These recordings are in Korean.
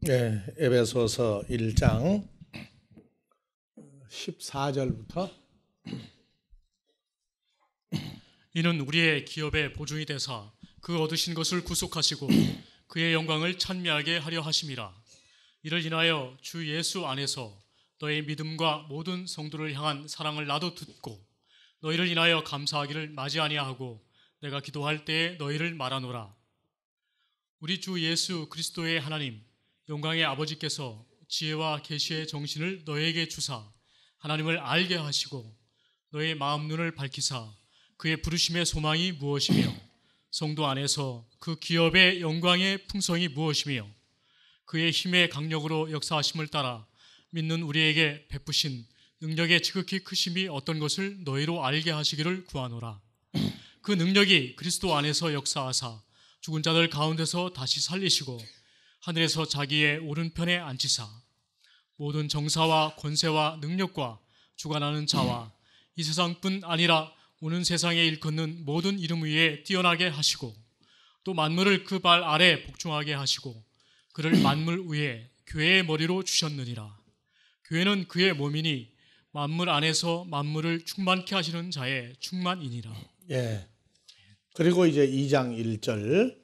네, 에베소서 1장 14절부터 이는 우리의 기업의 보증이 되사 그 얻으신 것을 구속하시고 그의 영광을 찬미하게 하려 하심이라. 이를 인하여 주 예수 안에서 너의 믿음과 모든 성도를 향한 사랑을 나도 듣고 너희를 인하여 감사하기를 마지 아니하고 내가 기도할 때에 너희를 말하노라. 우리 주 예수 그리스도의 하나님 영광의 아버지께서 지혜와 계시의 정신을 너희에게 주사 하나님을 알게 하시고 너의 마음 눈을 밝히사 그의 부르심의 소망이 무엇이며 성도 안에서 그 기업의 영광의 풍성이 무엇이며 그의 힘의 강력으로 역사하심을 따라 믿는 우리에게 베푸신 능력의 지극히 크심이 어떤 것을 너희로 알게 하시기를 구하노라. 그 능력이 그리스도 안에서 역사하사 죽은 자들 가운데서 다시 살리시고 하늘에서 자기의 오른편에 앉히사 모든 정사와 권세와 능력과 주관하는 자와 이 세상뿐 아니라 오는 세상에 일컫는 모든 이름 위에 뛰어나게 하시고 또 만물을 그 발 아래 복종하게 하시고 그를 만물 위에 교회의 머리로 주셨느니라. 교회는 그의 몸이니 만물 안에서 만물을 충만케 하시는 자의 충만이니라. 예. 그리고 이제 2장 1절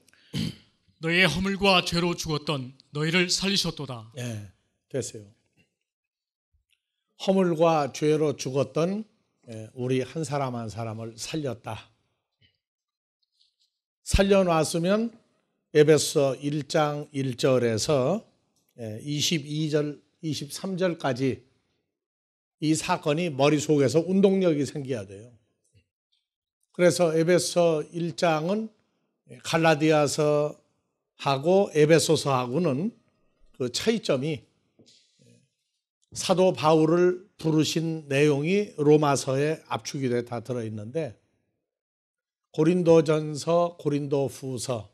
너희의 허물과 죄로 죽었던 너희를 살리셨도다. 예, 됐어요. 허물과 죄로 죽었던 우리 한 사람 한 사람을 살렸다. 살려놨으면 에베소 1장 1절에서 22절, 23절까지 이 사건이 머릿속에서 운동력이 생겨야 돼요. 그래서 에베소 1장은 갈라디아서하고 에베소서하고는 그 차이점이 사도 바울을 부르신 내용이 로마서에 압축이 돼 다 들어있는데 고린도전서, 고린도후서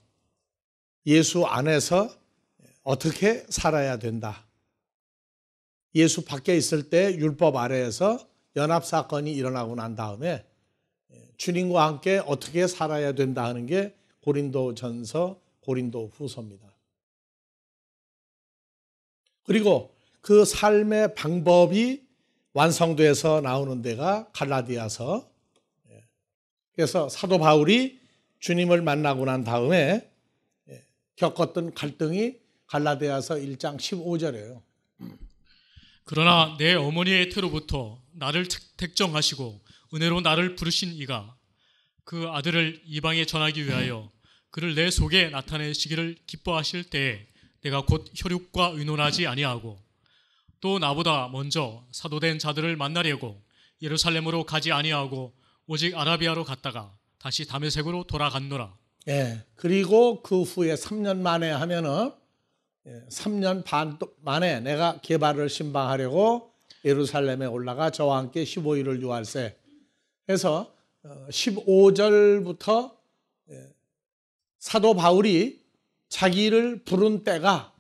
예수 안에서 어떻게 살아야 된다. 예수 밖에 있을 때 율법 아래에서 연합사건이 일어나고 난 다음에 주님과 함께 어떻게 살아야 된다 하는 게 고린도전서, 고린도후서입니다. 그리고 그 삶의 방법이 완성돼서 나오는 데가 갈라디아서. 그래서 사도 바울이 주님을 만나고 난 다음에 겪었던 갈등이 갈라디아서 1장 15절이에요. 그러나 내 어머니의 태로부터 나를 택정하시고 은혜로 나를 부르신 이가 그 아들을 이방에 전하기 위하여 그를 내 속에 나타내시기를 기뻐하실 때에 내가 곧 혈육과 의논하지 아니하고 또 나보다 먼저 사도된 자들을 만나려고 예루살렘으로 가지 아니하고 오직 아라비아로 갔다가 다시 다메섹으로 돌아갔노라. 예. 그리고 그 후에 3년 만에 하면은 3년 반 만에 내가 게바를 신방하려고 예루살렘에 올라가 저와 함께 15일을 유할세 해서 15절부터 사도 바울이 자기를 부른 때가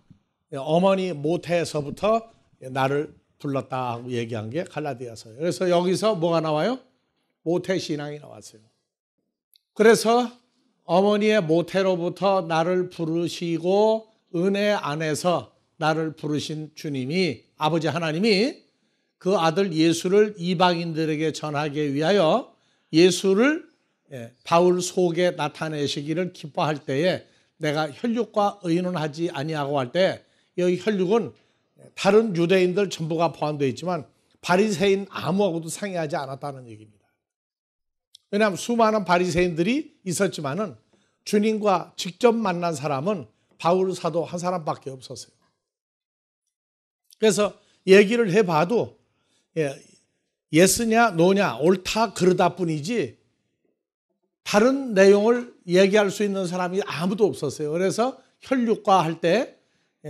어머니 모태에서부터 나를 불렀다 하고 얘기한 게 갈라디아서예요. 그래서 여기서 뭐가 나와요? 모태 신앙이 나왔어요. 그래서 어머니의 모태로부터 나를 부르시고 은혜 안에서 나를 부르신 주님이 아버지 하나님이 그 아들 예수를 이방인들에게 전하기 위하여 예수를 바울 속에 나타내시기를 기뻐할 때에 내가 혈육과 의논하지 아니하고 할 때 여기 혈육은 다른 유대인들 전부가 포함되어 있지만 바리새인 아무하고도 상의하지 않았다는 얘기입니다. 왜냐하면 수많은 바리새인들이 있었지만은 주님과 직접 만난 사람은 바울 사도 한 사람밖에 없었어요. 그래서 얘기를 해봐도 예스냐 노냐 옳다 그르다 뿐이지 다른 내용을 얘기할 수 있는 사람이 아무도 없었어요. 그래서 혈육과 할 때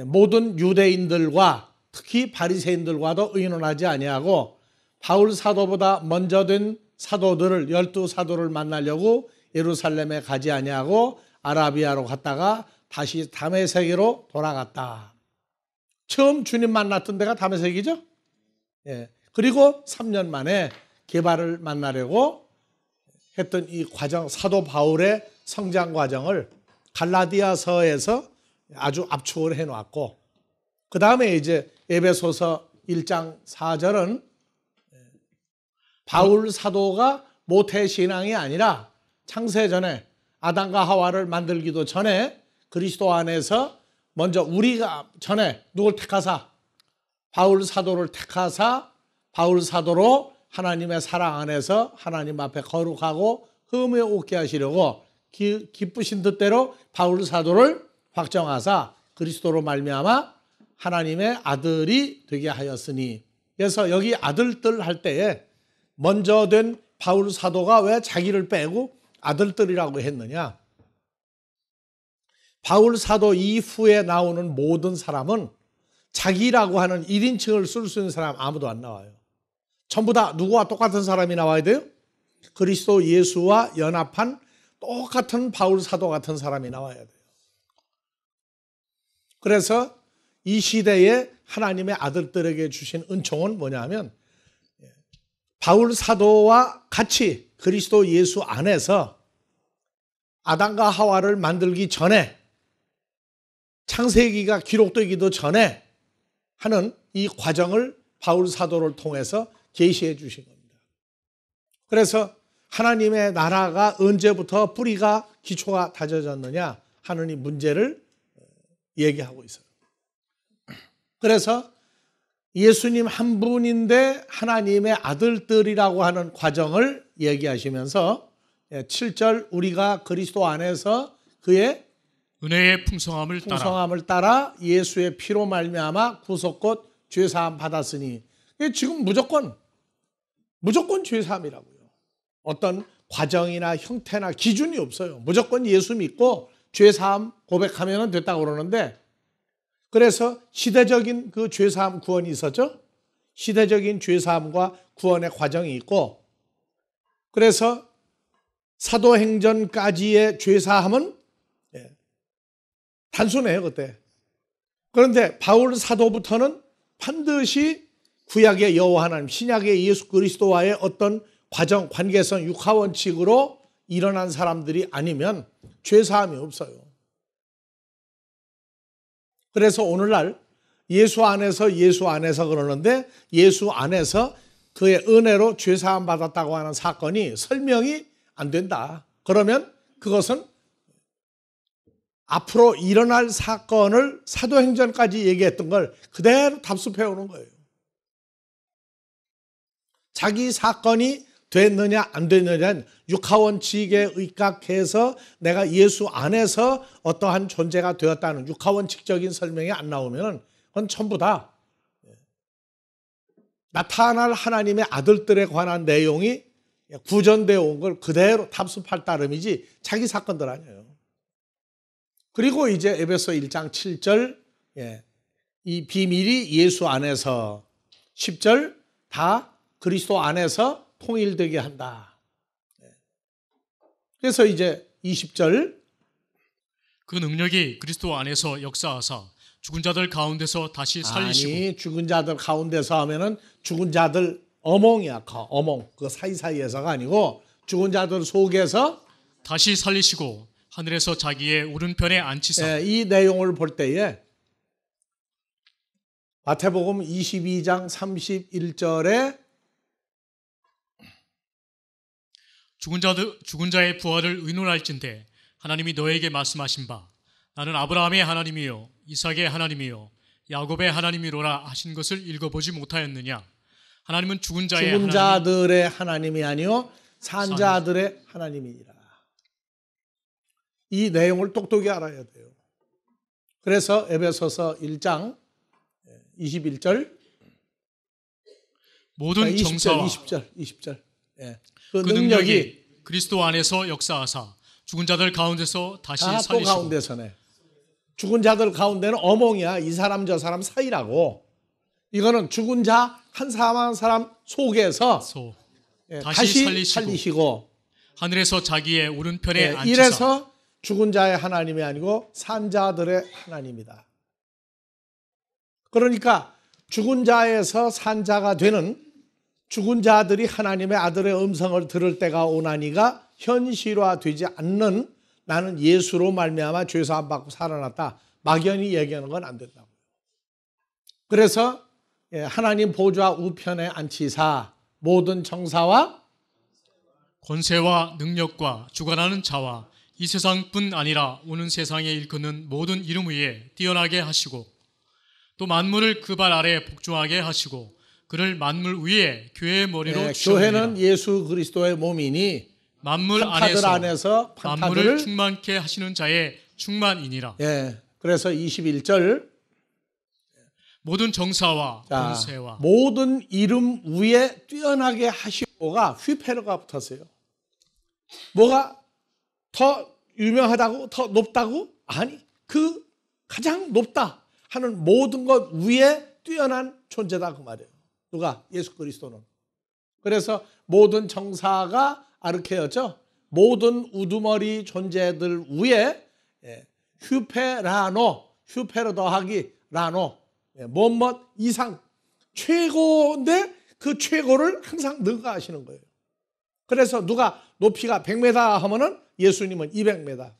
모든 유대인들과 특히 바리새인들과도 의논하지 아니하고 바울 사도보다 먼저 된 사도들을 12사도를 만나려고 예루살렘에 가지 아니하고 아라비아로 갔다가 다시 다메섹으로 돌아갔다. 처음 주님 만났던 데가 다메섹이죠. 그리고 3년 만에 게바를 만나려고 했던 이 과정, 사도 바울의 성장 과정을 갈라디아서에서 아주 압축을 해놓았고 그 다음에 이제 에베소서 1장 4절은 바울 사도가 모태신앙이 아니라 창세전에 아담과 하와를 만들기도 전에 그리스도 안에서 먼저 우리가 전에 누굴 택하사? 바울 사도를 택하사 바울 사도로 하나님의 사랑 안에서 하나님 앞에 거룩하고 흠에 없게 하시려고 기쁘신 뜻대로 바울 사도를 확정하사 그리스도로 말미암아 하나님의 아들이 되게 하였으니. 그래서 여기 아들들 할 때에 먼저 된 바울 사도가 왜 자기를 빼고 아들들이라고 했느냐? 바울 사도 이후에 나오는 모든 사람은 자기라고 하는 1인칭을 쓸 수 있는 사람 아무도 안 나와요. 전부 다 누구와 똑같은 사람이 나와야 돼요? 그리스도 예수와 연합한 똑같은 바울 사도 같은 사람이 나와야 돼요. 그래서 이 시대에 하나님의 아들들에게 주신 은총은 뭐냐면 바울 사도와 같이 그리스도 예수 안에서 아담과 하와를 만들기 전에 창세기가 기록되기도 전에 하는 이 과정을 바울 사도를 통해서 계시해 주신 겁니다. 그래서 하나님의 나라가 언제부터 뿌리가 기초가 다져졌느냐 하는 이 문제를 얘기하고 있어요. 그래서 예수님 한 분인데 하나님의 아들들이라고 하는 과정을 얘기하시면서 7절 우리가 그리스도 안에서 그의 은혜의 풍성함을 따라 예수의 피로 말미암아 구속 곧 죄사함 받았으니. 지금 무조건 죄사함이라고요. 어떤 과정이나 형태나 기준이 없어요. 무조건 예수 믿고 죄사함 고백하면 됐다고 그러는데, 그래서 시대적인 그 죄사함 구원이 있었죠. 시대적인 죄사함과 구원의 과정이 있고, 그래서 사도행전까지의 죄사함은 단순해요, 그때. 그런데 바울 사도부터는 반드시 구약의 여호와 하나님, 신약의 예수 그리스도와의 어떤 과정, 관계성, 육하원칙으로 일어난 사람들이 아니면 죄사함이 없어요. 그래서 오늘날 예수 안에서 그러는데, 예수 안에서 그의 은혜로 죄사함 받았다고 하는 사건이 설명이 안 된다. 그러면 그것은 앞으로 일어날 사건을 사도행전까지 얘기했던 걸 그대로 답습해 오는 거예요. 자기 사건이 됐느냐 안 됐느냐는 육하원칙에 의각해서 내가 예수 안에서 어떠한 존재가 되었다는 육하원칙적인 설명이 안 나오면 그건 전부 다 나타날 하나님의 아들들에 관한 내용이 구전되어 온 걸 그대로 답습할 따름이지 자기 사건들 아니에요. 그리고 이제 에베소 1장 7절 이 비밀이 예수 안에서, 10절 다 그리스도 안에서 통일되게 한다. 그래서 이제 20절 그 능력이 그리스도 안에서 역사하사 죽은 자들 가운데서 다시 살리시고. 아니, 죽은 자들 가운데서 하면은 죽은 자들 어몽이야. 어몽. 그 사이사이에서가 아니고 죽은 자들 속에서 다시 살리시고 하늘에서 자기의 오른편에 앉히사. 이 내용을 볼 때에 마태복음 22장 31절에 죽은 자의 부활을 의논할진대 하나님이 너에게 말씀하신 바 나는 아브라함의 하나님이요 이삭의 하나님이요 야곱의 하나님이로라 하신 것을 읽어보지 못하였느냐. 하나님은 죽은 자들의 하나님이 아니요 산 자들의 하나님이니라. 이 내용을 똑똑히 알아야 돼요. 그래서 에베소서 1장 21절 모든 정사와 20절 그 능력이 그리스도 안에서 역사하사 죽은 자들 가운데서 다시 살리시고. 또 가운데서네. 죽은 자들 가운데는 어몽이야. 이 사람 저 사람 사이라고. 이거는 죽은 자 한 사람 한 사람 속에서 다시 살리시고 하늘에서 자기의 오른편에 앉히사. 이래서 죽은 자의 하나님이 아니고 산 자들의 하나님이다. 그러니까 죽은 자에서 산 자가 되는, 죽은 자들이 하나님의 아들의 음성을 들을 때가 오나니가 현실화되지 않는 나는 예수로 말미암아 죄사함 받고 살아났다. 막연히 얘기하는 건 안 된다고요. 그래서 하나님 보좌 우편에 앉히사 모든 정사와 권세와 능력과 주관하는 자와 이 세상뿐 아니라 오는 세상에 일컫는 모든 이름 위에 뛰어나게 하시고 또 만물을 그 발 아래 복종하게 하시고 그를 만물 위에 교회의 머리로 주셨느니라. 교회는 예수 그리스도의 몸이니 만물 판타들 안에서 만물을 충만케 하시는 자의 충만이니라. 그래서 21절 모든 정사와 권세와 모든 이름 위에 뛰어나게 하시고가 휘페르가 붙었어요. 뭐가 더 유명하다고? 더 높다고? 아니, 그 가장 높다 하는 모든 것 위에 뛰어난 존재다 그 말이에요. 누가? 예수 그리스도는. 그래서 모든 정사가 아르케였죠. 모든 우두머리 존재들 위에 휴페르 더하기 라노 뭐뭐 이상 최고인데 그 최고를 항상 능가하시는 거예요. 그래서 누가 높이가 100m 하면은 예수님은 200m,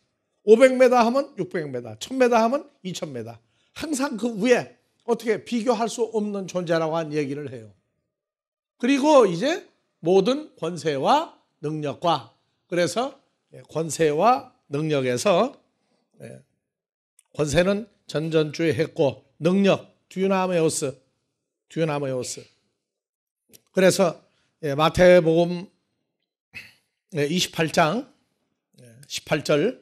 500m 하면 600m, 1000m 하면 2000m. 항상 그 위에 어떻게 비교할 수 없는 존재라고 한 얘기를 해요. 그리고 이제 모든 권세와 능력과 그래서 권세와 능력에서 권세는 전전주에 했고 능력 듀나메오스 그래서 마태복음 28장 18절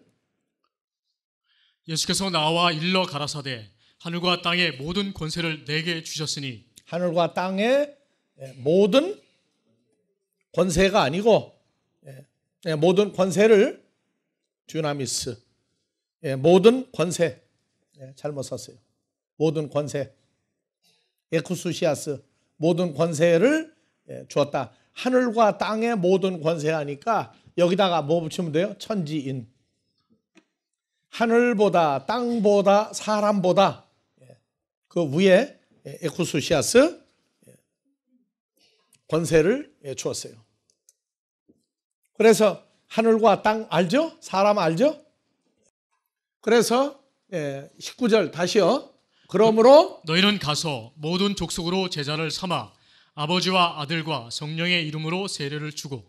예수께서 나와 일러 가라사대 하늘과 땅의 모든 권세를 내게 주셨으니 하늘과 땅의 모든 권세가 아니고 모든 권세를 듀나미스 모든 권세 잘못 썼어요. 모든 권세 에쿠수시아스 모든 권세를 주었다. 하늘과 땅의 모든 권세 하니까 여기다가 뭐 붙이면 돼요? 천지인 하늘보다 땅보다 사람보다 그 위에 에쿠수시아스 권세를 주었어요. 그래서 하늘과 땅 알죠? 사람 알죠? 그래서 19절 다시요. 그러므로 너희는 가서 모든 족속으로 제자를 삼아 아버지와 아들과 성령의 이름으로 세례를 주고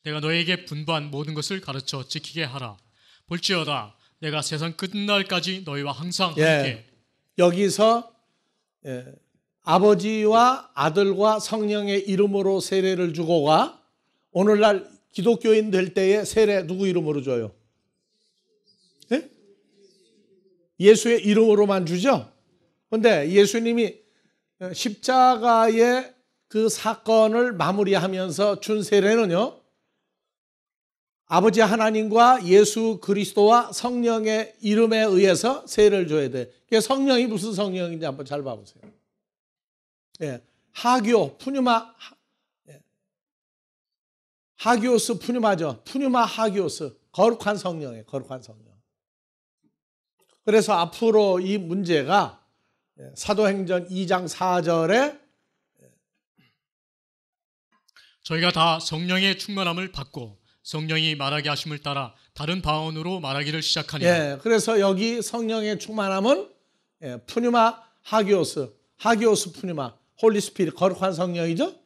내가 너희에게 분부한 모든 것을 가르쳐 지키게 하라. 볼지어다 내가 세상 끝날까지 너희와 항상 함께. 여기서 아버지와 아들과 성령의 이름으로 세례를 주고가 오늘날 기독교인 될 때에 세례 누구 이름으로 줘요? 예수의 이름으로만 주죠. 그런데 예수님이 십자가의 그 사건을 마무리하면서 준 세례는요, 아버지 하나님과 예수 그리스도와 성령의 이름에 의해서 세례를 줘야 돼. 성령이 무슨 성령인지 한번 잘 봐보세요. 하교, 푸뉴마, 하기오스 푸뉴마죠. 푸뉴마 하기오스, 거룩한 성령이에요. 거룩한 성령. 그래서 앞으로 이 문제가 사도행전 2장 4절에 저희가 다 성령의 충만함을 받고 성령이 말하게 하심을 따라 다른 방언으로 말하기를 시작하니라. 그래서 여기 성령의 충만함은 푸뉴마 하기오스, 하기오스 푸뉴마, 홀리 스피릿, 거룩한 성령이죠.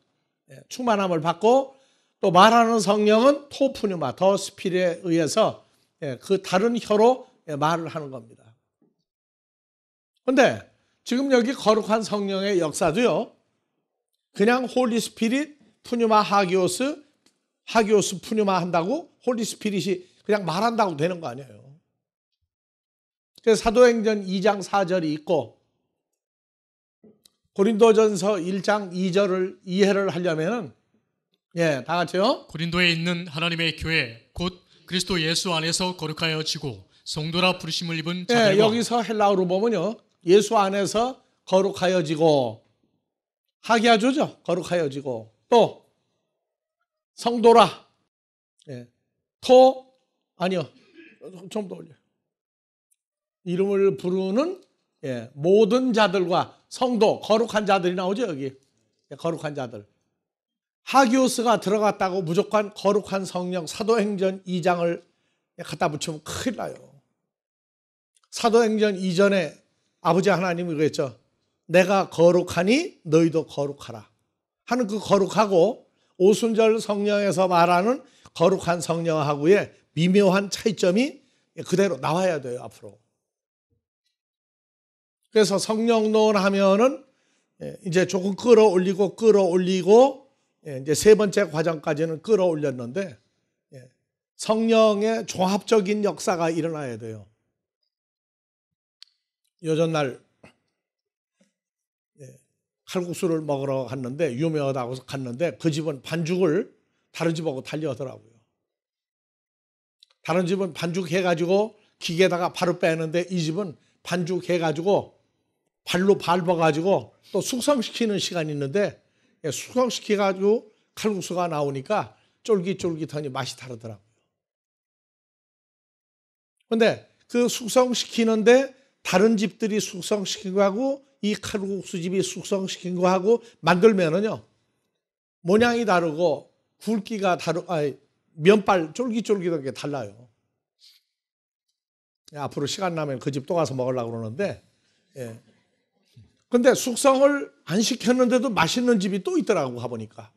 충만함을 받고 또 말하는 성령은 토 푸뉴마, 더 스피릿에 의해서 그 다른 혀로 말을 하는 겁니다. 그런데 지금 여기 거룩한 성령의 역사도요, 그냥 홀리 스피릿, 푸뉴마 하기오스, 하기오스 푸뉴마 한다고 홀리 스피릿이 그냥 말한다고 되는 거 아니에요. 그래서 사도행전 2장 4절이 있고 고린도전서 1장 2절을 이해를 하려면은 다 같이요. 고린도에 있는 하나님의 교회 곧 그리스도 예수 안에서 거룩하여지고 성도라 부르심을 입은 자들과 여기서 헬라어로 보면요, 예수 안에서 거룩하여지고 하기야조죠. 거룩하여지고 또 성도라 아니요 좀 더 올려 이름을 부르는 모든 자들과 성도 거룩한 자들이 나오죠. 여기 거룩한 자들 하기오스가 들어갔다고 무조건 거룩한 성령 사도행전 2장을 갖다 붙이면 큰일 나요. 사도행전 이전에 아버지 하나님이 그랬죠. 내가 거룩하니 너희도 거룩하라 하는 그 거룩하고 오순절 성령에서 말하는 거룩한 성령하고의 미묘한 차이점이 그대로 나와야 돼요, 앞으로. 그래서 성령론 하면은 이제 조금 끌어올리고 이제 세 번째 과정까지는 끌어올렸는데 성령의 종합적인 역사가 일어나야 돼요. 요전날 칼국수를 먹으러 갔는데 유명하다고 갔는데 그 집은 반죽을 다른 집하고 달리하더라고요. 다른 집은 반죽 해가지고 기계에다가 바로 빼는데 이 집은 반죽 해가지고 발로 밟아가지고 또 숙성시키는 시간이 있는데 숙성시켜가지고 칼국수가 나오니까 쫄깃쫄깃하니 맛이 다르더라고요. 그런데 그 숙성시키는데 다른 집들이 숙성시킨 거하고 이 칼국수 집이 숙성시킨 거하고 만들면은요 모양이 다르고 굵기가 면발 쫄깃쫄깃한 게 달라요. 앞으로 시간 나면 그 집 또 가서 먹으려고 그러는데 근데 숙성을 안 시켰는데도 맛있는 집이 또 있더라고 가보니까.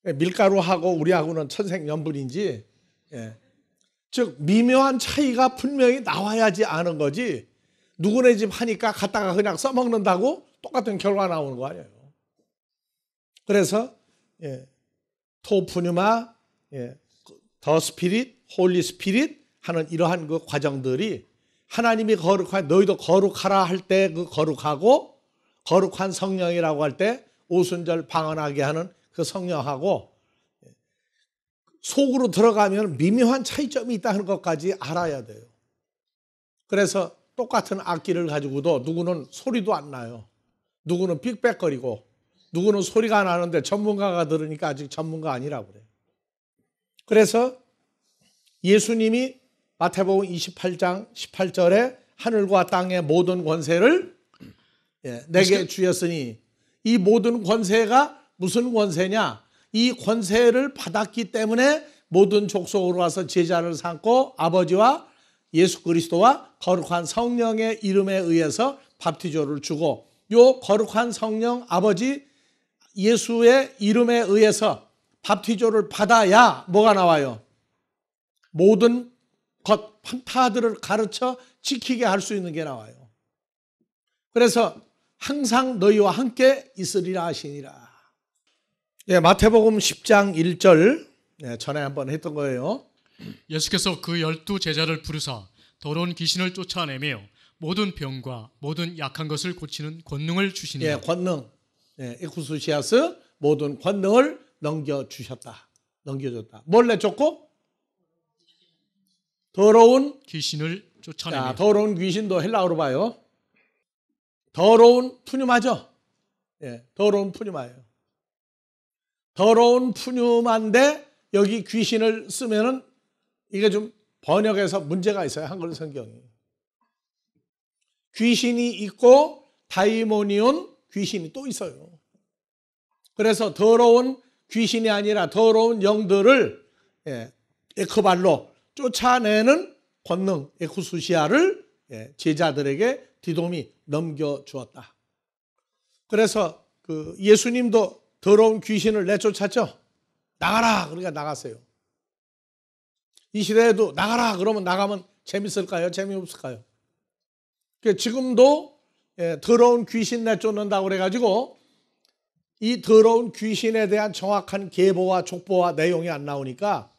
밀가루하고 우리하고는 천생연분인지 즉 미묘한 차이가 분명히 나와야지 아는 거지 누구네 집 하니까 갖다가 그냥 써먹는다고 똑같은 결과 나오는 거 아니에요. 그래서 토푸뉴마, 더 스피릿, 홀리 스피릿 하는 이러한 그 과정들이 하나님이 거룩한 너희도 거룩하라 할 때 그 거룩하고 거룩한 성령이라고 할 때 오순절 방언하게 하는 그 성령하고 속으로 들어가면 미묘한 차이점이 있다는 것까지 알아야 돼요. 그래서 똑같은 악기를 가지고도 누구는 소리도 안 나요. 누구는 삑삑거리고 누구는 소리가 나는데 전문가가 들으니까 아직 전문가 아니라고 그래요. 그래서 예수님이 마태복음 28장 18절에 하늘과 땅의 모든 권세를 내게 주셨으니 이 모든 권세가 무슨 권세냐? 이 권세를 받았기 때문에 모든 족속으로 와서 제자를 삼고 아버지와 예수 그리스도와 거룩한 성령의 이름에 의해서 밥티조를 주고 요 거룩한 성령 아버지 예수의 이름에 의해서 밥티조를 받아야 뭐가 나와요? 모든 것 판타들을 가르쳐 지키게 할 수 있는 게 나와요. 그래서 항상 너희와 함께 있으리라 하시니라. 마태복음 10장 1절 전에 한번 했던 거예요. 예수께서 그 12 제자를 부르사 더러운 귀신을 쫓아내며 모든 병과 모든 약한 것을 고치는 권능을 주시니라. 권능. 에쿠스시아스 모든 권능을 넘겨줬다. 뭘 내쫓고? 더러운 귀신을 쫓아내며. 더러운 귀신도 헬라어로 봐요. 더러운 푸뉴마죠. 더러운 푸뉴마예요. 더러운 푸뉴마인데 여기 귀신을 쓰면은 이게 좀 번역에서 문제가 있어요. 한글 성경이. 귀신이 있고 다이모니온 귀신이 또 있어요. 그래서 더러운 귀신이 아니라 더러운 영들을 에크발로 쫓아내는 권능 에쿠수시아를 제자들에게 디돔이 넘겨주었다. 그래서 그 예수님도 더러운 귀신을 내쫓았죠. 나가라 그러니까 나갔어요. 이 시대에도 나가라 그러면 나가면 재밌을까요? 재미없을까요? 지금도 더러운 귀신 내쫓는다고 그래가지고 이 더러운 귀신에 대한 정확한 계보와 족보와 내용이 안 나오니까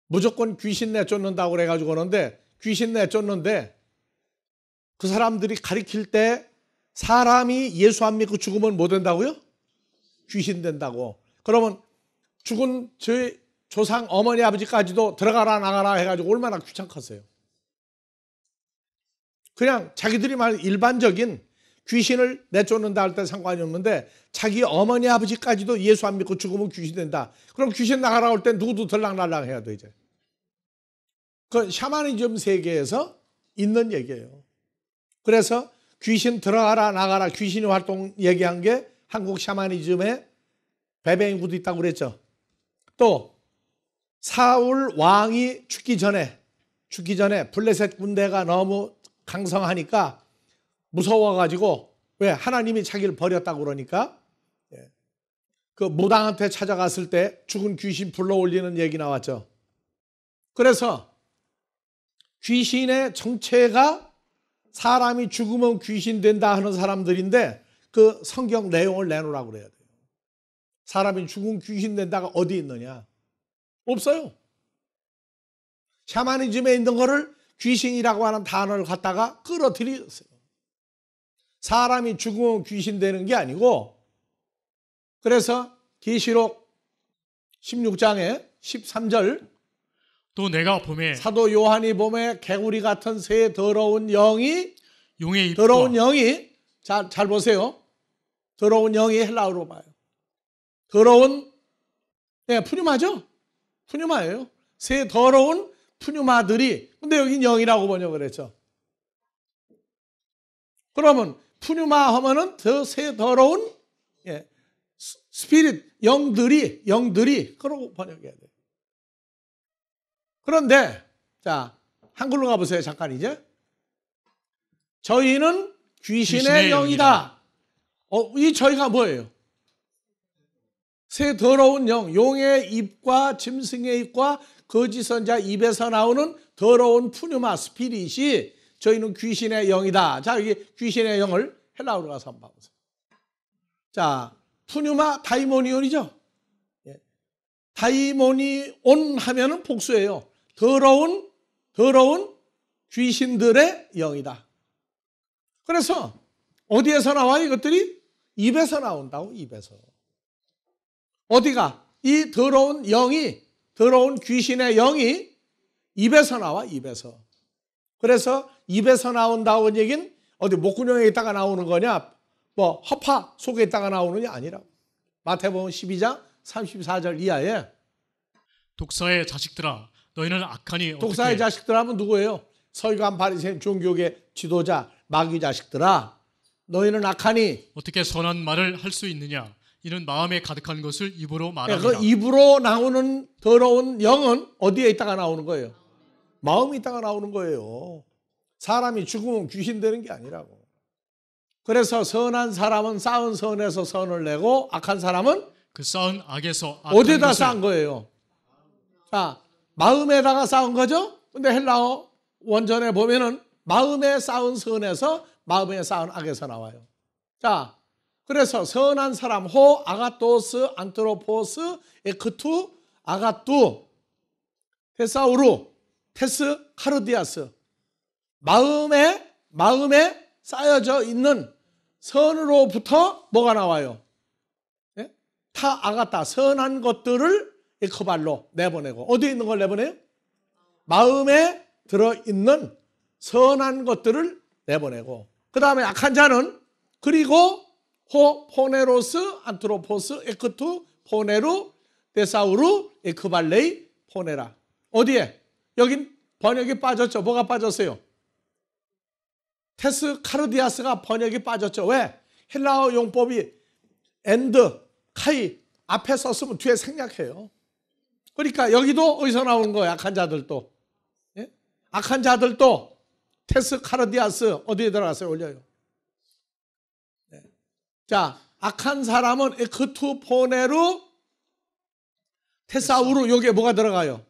무조건 귀신 내쫓는다고 그래가지고 그러는데 귀신 내쫓는데 그 사람들이 가리킬 때 사람이 예수 안 믿고 죽으면 뭐 된다고요? 귀신 된다고. 그러면 죽은 저희 조상 어머니 아버지까지도 들어가라 나가라 해가지고 얼마나 귀찮겠어요. 그냥 자기들이 말 일반적인 귀신을 내쫓는다 할 때 상관이 없는데 자기 어머니 아버지까지도 예수 안 믿고 죽으면 귀신 된다. 그럼 귀신 나가라 할 때 누구도 들락날락 해야 돼 이제. 그 샤머니즘 세계에서 있는 얘기예요. 그래서 귀신 들어가라 나가라 귀신이 활동 얘기한 게 한국 샤머니즘에 배뱅이구도 있다고 그랬죠. 또 사울 왕이 죽기 전에 블레셋 군대가 너무 강성하니까 무서워가지고, 왜? 하나님이 자기를 버렸다고 그러니까. 그 무당한테 찾아갔을 때 죽은 귀신 불러올리는 얘기 나왔죠. 그래서 귀신의 정체가 사람이 죽으면 귀신 된다 하는 사람들인데 그 성경 내용을 내놓으라고 그래야 돼요. 사람이 죽으면 귀신 된다가 어디 있느냐? 없어요. 샤머니즘에 있는 거를 귀신이라고 하는 단어를 갖다가 끌어들였어요. 사람이 죽으면 귀신 되는 게 아니고, 그래서 계시록 16장에 13절, 또 내가 봄에 사도 요한이 봄에 개구리 같은 새 더러운 영이, 용의 입과 더러운 영이, 잘 보세요. 더러운 영이 헬라어로 봐요. 더러운, 푸뉴마죠? 푸뉴마예요. 새 더러운 푸뉴마들이, 근데 여긴 영이라고 번역을 했죠. 그러면 푸뉴마 하면은 더 새 더러운 스피릿, 영들이 그러고 번역해야 돼요. 그런데 자, 한글로 가보세요. 잠깐 이제. 저희는 귀신의 영이다. 이 저희가 뭐예요? 새 더러운 영, 용의 입과 짐승의 입과 거짓 선자 입에서 나오는 더러운 푸뉴마 스피릿이 저희는 귀신의 영이다. 자, 여기 귀신의 영을 헬라어로 가서 한번 봐보세요. 자, 푸뉴마 다이모니온이죠. 다이모니온 하면은 복수예요. 더러운 귀신들의 영이다. 그래서 어디에서 나와요? 이것들이 입에서 나온다고. 입에서. 어디가? 이 더러운 영이, 더러운 귀신의 영이 입에서 나와. 입에서. 그래서 입에서 나온다고 하는 얘기는 어디 목구멍에 있다가 나오는 거냐, 뭐 허파 속에 있다가 나오는 게 아니라고. 마태복음 12장 34절 이하에 독사의 자식들아 너희는 악하니 독사의 어떻게 자식들 하면 누구예요? 서기관 바리새인 종교계 지도자 마귀 자식들아 너희는 악하니 어떻게 선한 말을 할 수 있느냐 이는 마음에 가득한 것을 입으로 말합니다. 그 입으로 나오는 더러운 영은 어디에 있다가 나오는 거예요? 마음에 있다가 나오는 거예요. 사람이 죽으면 귀신 되는 게 아니라고. 그래서 선한 사람은 쌓은 선에서 선을 내고 악한 사람은 그 쌓은 악에서 악한 어디에다 것을 쌓은 거예요? 자, 마음에다가 쌓은 거죠? 근데 헬라어 원전에 보면은 마음에 쌓은 선에서 마음에 쌓은 악에서 나와요. 자, 그래서 선한 사람 호 아가토스 안트로포스 에크투 아가뚜 테사우루 테스 카르디아스 마음에 쌓여져 있는 선으로부터 뭐가 나와요? 예? 타 아가타 선한 것들을 에크발로 내보내고 어디에 있는 걸 내보내요? 마음에 들어있는 선한 것들을 내보내고 그 다음에 악한 자는 그리고 호 포네로스 안트로포스 에크투 포네루 데사우루 에크발레이 포네라 어디에? 여긴 번역이 빠졌죠. 뭐가 빠졌어요? 테스 카르디아스가 번역이 빠졌죠. 왜? 헬라어 용법이 엔드, 카이 앞에 썼으면 뒤에 생략해요. 그러니까 여기도 어디서 나오는 거예요? 악한 자들도. 예? 악한 자들도 테스 카르디아스 어디에 들어갔어요? 올려요. 네. 자, 악한 사람은 에크투 포네루 테사우루 여기에 뭐가 들어가요?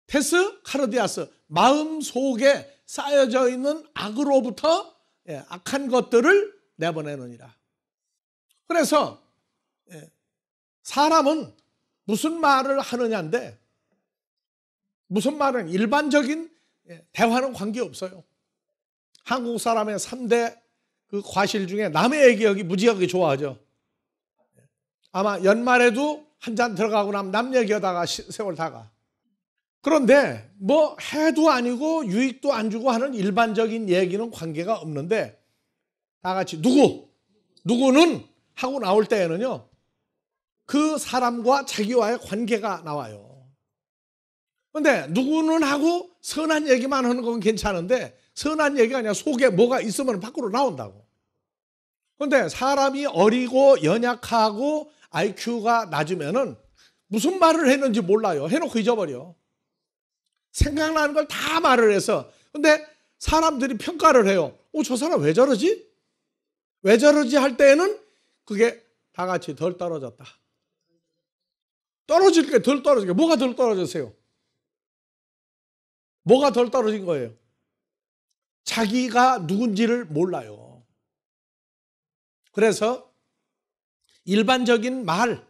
테스 카르디아스 마음 속에 쌓여져 있는 악으로부터 악한 것들을 내보내느니라. 그래서 사람은 무슨 말을 하느냐인데 무슨 말은 일반적인 대화는 관계없어요. 한국 사람의 3대 그 과실 중에 남의 얘기하기 무지하게 좋아하죠. 아마 연말에도 한 잔 들어가고 나면 남 얘기하다가 세월 다 가. 그런데 뭐 해도 아니고 유익도 안 주고 하는 일반적인 얘기는 관계가 없는데 다 같이 누구는 하고 나올 때에는요 그 사람과 자기와의 관계가 나와요. 그런데 누구는 하고 선한 얘기만 하는 건 괜찮은데 선한 얘기가 아니라 속에 뭐가 있으면 밖으로 나온다고. 그런데 사람이 어리고 연약하고 IQ가 낮으면은 무슨 말을 했는지 몰라요. 해놓고 잊어버려. 생각나는 걸 다 말을 해서. 근데 사람들이 평가를 해요. 저 사람 왜 저러지? 왜 저러지 할 때에는 그게 다 같이 덜 떨어졌다. 떨어질 게 덜 떨어진 게 뭐가 덜 떨어졌어요? 뭐가 덜 떨어진 거예요? 자기가 누군지를 몰라요. 그래서 일반적인 말,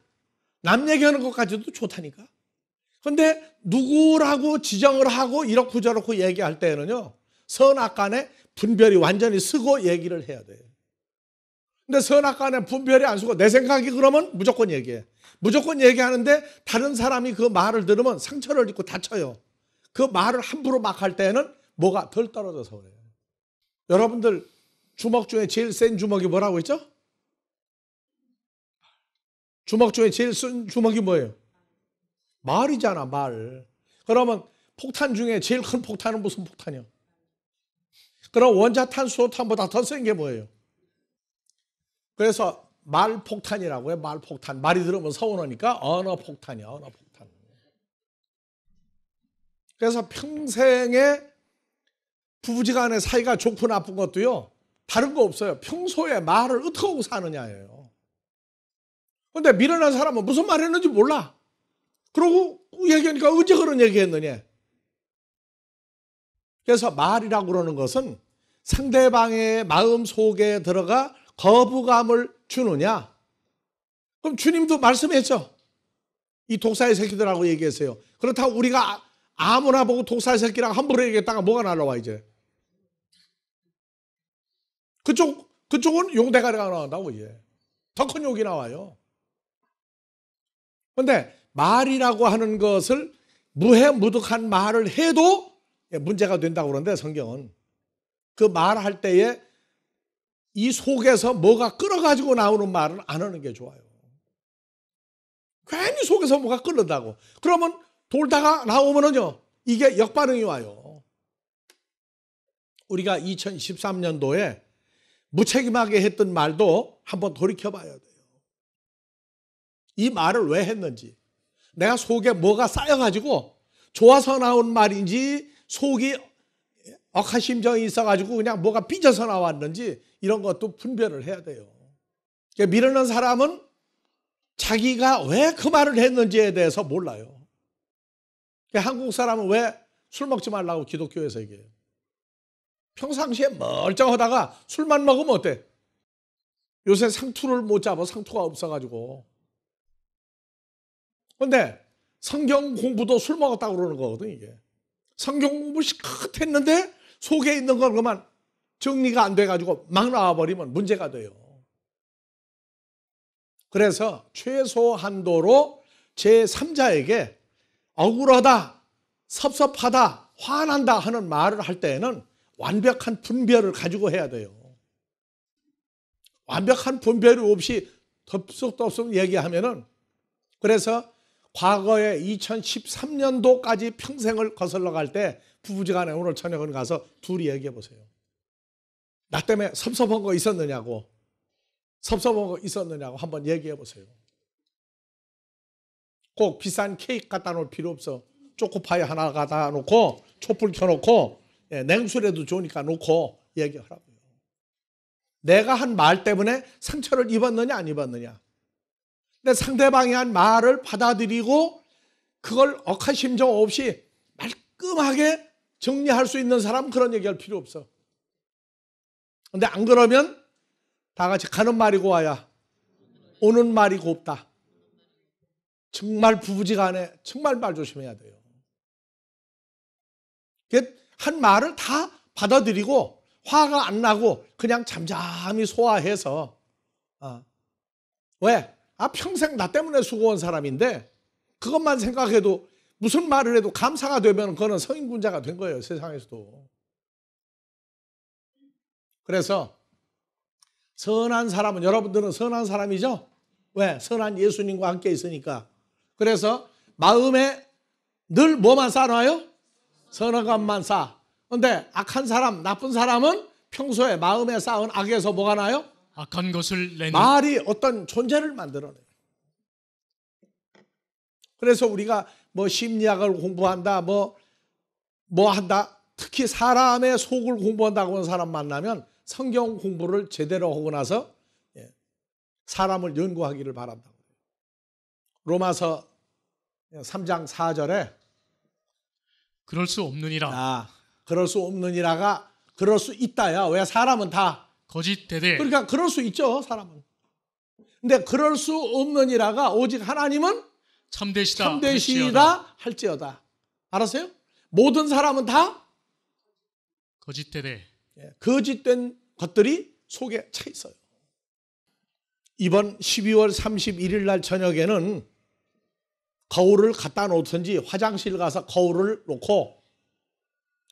남 얘기하는 것까지도 좋다니까. 근데 누구라고 지정을 하고 이렇고 저렇고 얘기할 때는요, 선악간에 분별이 완전히 쓰고 얘기를 해야 돼요. 근데 선악간에 분별이 안 쓰고 내 생각이 그러면 무조건 얘기해. 무조건 얘기하는데 다른 사람이 그 말을 들으면 상처를 입고 다쳐요. 그 말을 함부로 막 할 때는 뭐가 덜 떨어져서 그래요. 여러분들 주먹 중에 제일 센 주먹이 뭐라고 했죠? 주먹 중에 제일 센 주먹이 뭐예요? 말이잖아, 말. 그러면 폭탄 중에 제일 큰 폭탄은 무슨 폭탄이요? 그럼 원자탄, 수소탄보다 더 센 게 뭐예요? 그래서 말폭탄이라고 해요. 말폭탄. 말이 들으면 서운하니까 언어폭탄이야. 언어폭탄. 그래서 평생에 부부지간의 사이가 좋고 나쁜 것도요, 다른 거 없어요. 평소에 말을 어떻게 하고 사느냐예요. 그런데 미련한 사람은 무슨 말 했는지 몰라. 그러고 얘기하니까 언제 그런 얘기 했느냐. 그래서 말이라고 그러는 것은 상대방의 마음 속에 들어가 거부감을 주느냐. 그럼 주님도 말씀했죠. 이 독사의 새끼들하고 얘기했어요. 그렇다고 우리가 아무나 보고 독사의 새끼라고 함부로 얘기했다가 뭐가 날라와 이제. 그쪽은 용대가리가 나온다고 이제. 더 큰 욕이 나와요. 그런데 말이라고 하는 것을 무해무득한 말을 해도 문제가 된다고 그러는데 성경은 그 말할 때에 이 속에서 뭐가 끓어가지고 나오는 말은 안 하는 게 좋아요. 괜히 속에서 뭐가 끓는다고. 그러면 돌다가 나오면은요, 이게 역반응이 와요. 우리가 2013년도에 무책임하게 했던 말도 한번 돌이켜봐야 돼요. 이 말을 왜 했는지, 내가 속에 뭐가 쌓여가지고 좋아서 나온 말인지 속이 억하심정이 있어가지고 그냥 뭐가 삐져서 나왔는지 이런 것도 분별을 해야 돼요. 그러니까 미루는 사람은 자기가 왜 그 말을 했는지에 대해서 몰라요. 그러니까 한국 사람은 왜 술 먹지 말라고 기독교에서 얘기해요? 평상시에 멀쩡하다가 술만 먹으면 어때? 요새 상투를 못 잡아. 상투가 없어가지고. 근데 성경 공부도 술 먹었다고 그러는 거거든 이게. 성경 공부 시컷 했는데 속에 있는 걸 그만 정리가 안 돼가지고 막 나와버리면 문제가 돼요. 그래서 최소한도로 제3자에게 억울하다, 섭섭하다, 화난다 하는 말을 할 때에는 완벽한 분별을 가지고 해야 돼요. 완벽한 분별이 없이 덥석덥석 얘기하면은, 그래서 과거에 2013년도까지 평생을 거슬러 갈 때 부부지간에 오늘 저녁은 가서 둘이 얘기해 보세요. 나 때문에 섭섭한 거 있었느냐고, 섭섭한 거 있었느냐고 한번 얘기해 보세요. 꼭 비싼 케이크 갖다 놓을 필요 없어. 초코파이 하나 갖다 놓고 촛불 켜놓고 냉수라도 좋으니까 놓고 얘기하라고요. 내가 한 말 때문에 상처를 입었느냐 안 입었느냐. 근데 상대방이 한 말을 받아들이고 그걸 억하심정 없이 말끔하게 정리할 수 있는 사람은 그런 얘기할 필요 없어. 근데 안 그러면 다 같이 가는 말이 고와야 오는 말이 곱다. 정말 부부지간에 정말 말 조심해야 돼요. 한 말을 다 받아들이고 화가 안 나고 그냥 잠잠히 소화해서 왜? 평생 나 때문에 수고한 사람인데 그것만 생각해도 무슨 말을 해도 감사가 되면 그거는 성인군자가 된 거예요. 세상에서도. 그래서 선한 사람은, 여러분들은 선한 사람이죠? 왜? 선한 예수님과 함께 있으니까. 그래서 마음에 늘 뭐만 쌓아놔요? 선한 것만 쌓아. 그런데 악한 사람, 나쁜 사람은 평소에 마음에 쌓은 악에서 뭐가 나요? 악한 것을 내는 말이 어떤 존재를 만들어내요. 그래서 우리가 뭐 심리학을 공부한다, 뭐 한다, 특히 사람의 속을 공부한다고 하는 사람 만나면 성경 공부를 제대로 하고 나서 사람을 연구하기를 바란다고. 로마서 3장 4절에 그럴 수 없느니라. 그럴 수 없느니라가 그럴 수 있다야. 왜? 사람은 다 거짓되되. 그러니까 그럴 수 있죠, 사람은. 근데 그럴 수 없느니라가 오직 하나님은 참되시다 할지어다. 알았어요? 모든 사람은 다 거짓되되. 거짓된 것들이 속에 차 있어요. 이번 12월 31일 날 저녁에는 거울을 갖다 놓든지 화장실 가서 거울을 놓고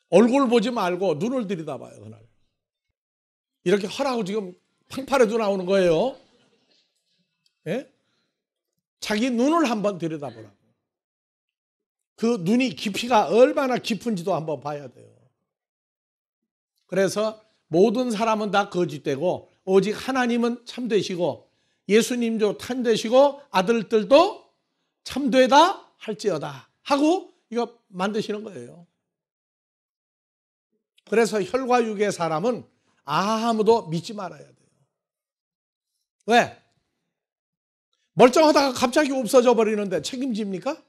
얼굴 보지 말고 눈을 들여다봐요. 그날 이렇게 허라고 지금 팡파레도 나오는 거예요. 예? 자기 눈을 한번 들여다보라고. 그 눈이 깊이가 얼마나 깊은지도 한번 봐야 돼요. 그래서 모든 사람은 다 거짓되고 오직 하나님은 참되시고 예수님도 참되시고 아들들도 참되다 할지어다 하고 이거 만드시는 거예요. 그래서 혈과 육의 사람은 아무도 믿지 말아야 돼요. 왜? 멀쩡하다가 갑자기 없어져 버리는데 책임집니까?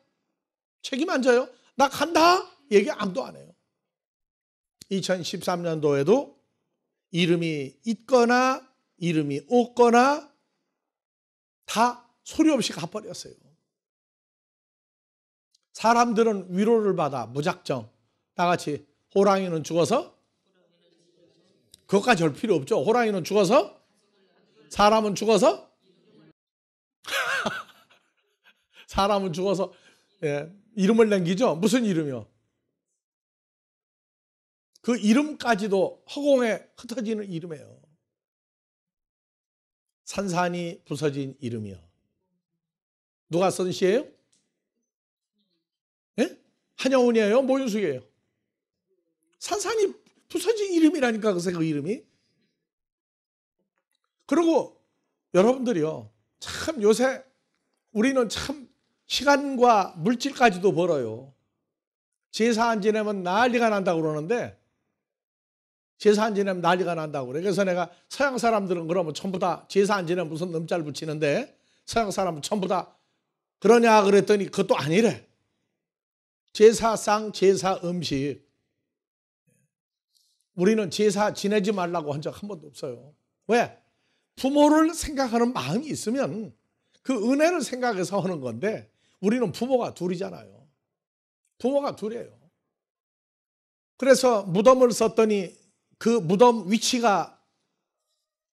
책임 안 져요? 나 간다? 얘기 아무도 안 해요. 2013년도에도 이름이 있거나 이름이 없거나 다 소리 없이 가버렸어요. 사람들은 위로를 받아 무작정 다 같이 호랑이는 죽어서 그것까지 할 필요 없죠. 호랑이는 죽어서 사람은 죽어서 사람은 죽어서 이름을 남기죠. 무슨 이름이요? 그 이름까지도 허공에 흩어지는 이름이에요. 산산이 부서진 이름이요. 누가 쓴 시예요? 한영훈이에요? 모윤숙이에요? 산산이 부서진 이름이라니까 그 이름이. 그리고 여러분들이요, 참 요새 우리는 참 시간과 물질까지도 벌어요. 제사 안 지내면 난리가 난다고 그러는데 제사 안 지내면 난리가 난다고 그래. 그래서 내가 서양 사람들은 그러면 전부 다 제사 안 지내면 무슨 넘잘 붙이는데 서양 사람은 전부 다 그러냐 그랬더니 그것도 아니래. 제사상, 제사 음식. 우리는 제사 지내지 말라고 한 적 한 번도 없어요. 왜? 부모를 생각하는 마음이 있으면 그 은혜를 생각해서 하는 건데 우리는 부모가 둘이잖아요. 부모가 둘이에요. 그래서 무덤을 썼더니 그 무덤 위치가